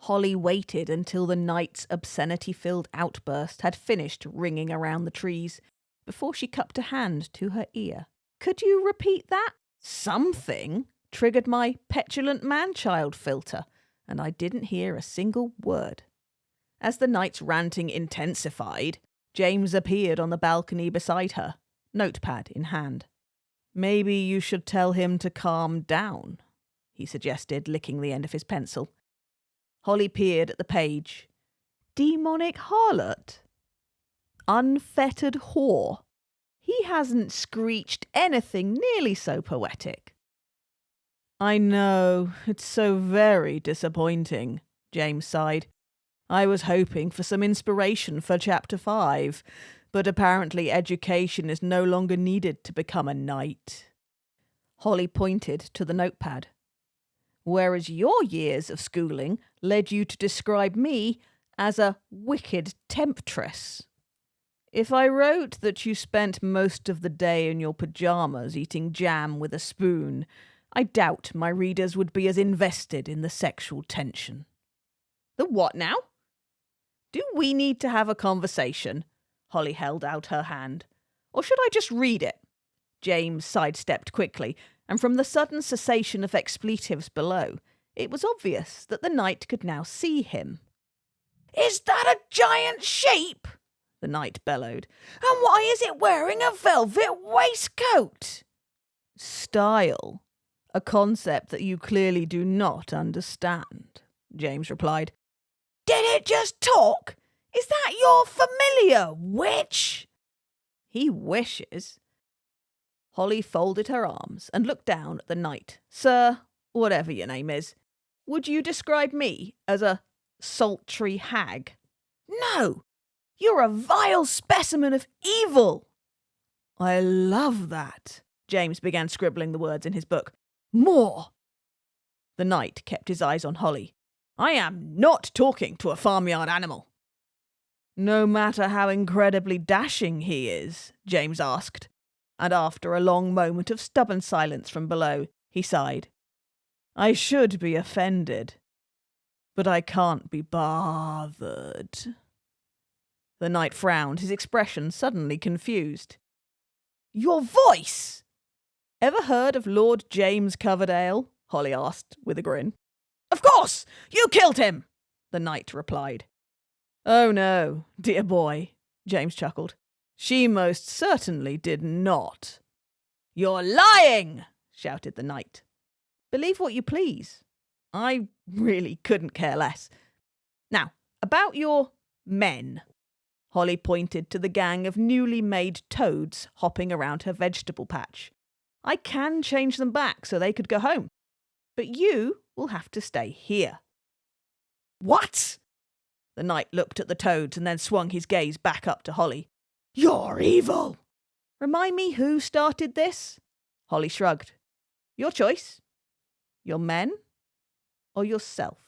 Holly waited until the knight's obscenity-filled outburst had finished ringing around the trees before she cupped a hand to her ear. "Could you repeat that? Something triggered my petulant man-child filter, and I didn't hear a single word." As the knight's ranting intensified, James appeared on the balcony beside her, notepad in hand. "Maybe you should tell him to calm down," he suggested, licking the end of his pencil. Holly peered at the page. Demonic harlot? Unfettered whore? He hasn't screeched anything nearly so poetic. "I know, it's so very disappointing," James sighed. "I was hoping for some inspiration for Chapter 5, but apparently education is no longer needed to become a knight." Holly pointed to the notepad. "Whereas your years of schooling led you to describe me as a wicked temptress. If I wrote that you spent most of the day in your pyjamas eating jam with a spoon, I doubt my readers would be as invested in the sexual tension." "The what now? Do we need to have a conversation?" Holly held out her hand. "Or should I just read it?" James sidestepped quickly, and from the sudden cessation of expletives below, it was obvious that the knight could now see him. "Is that a giant sheep?" the knight bellowed. "And why is it wearing a velvet waistcoat?" "Style, a concept that you clearly do not understand," James replied. "Did it just talk? Is that your familiar, witch?" "He wishes." Holly folded her arms and looked down at the knight. "Sir, whatever your name is, would you describe me as a sultry hag?" "No, you're a vile specimen of evil." "I love that." James began scribbling the words in his book. "More." The knight kept his eyes on Holly. "I am not talking to a farmyard animal." "No matter how incredibly dashing he is?" James asked, and after a long moment of stubborn silence from below, he sighed. "I should be offended, but I can't be bothered." The knight frowned, his expression suddenly confused. "Your voice!" "Ever heard of Lord James Coverdale?" Holly asked, with a grin. "Of course! You killed him!" the knight replied. "Oh no, dear boy," James chuckled. "She most certainly did not." "You're lying!" shouted the knight. "Believe what you please. I really couldn't care less. Now, about your men." Holly pointed to the gang of newly made toads hopping around her vegetable patch. "I can change them back so they could go home. But you will have to stay here." "What?" The knight looked at the toads and then swung his gaze back up to Holly. "You're evil." "Remind me who started this?" Holly shrugged. "Your choice. Your men or yourself?"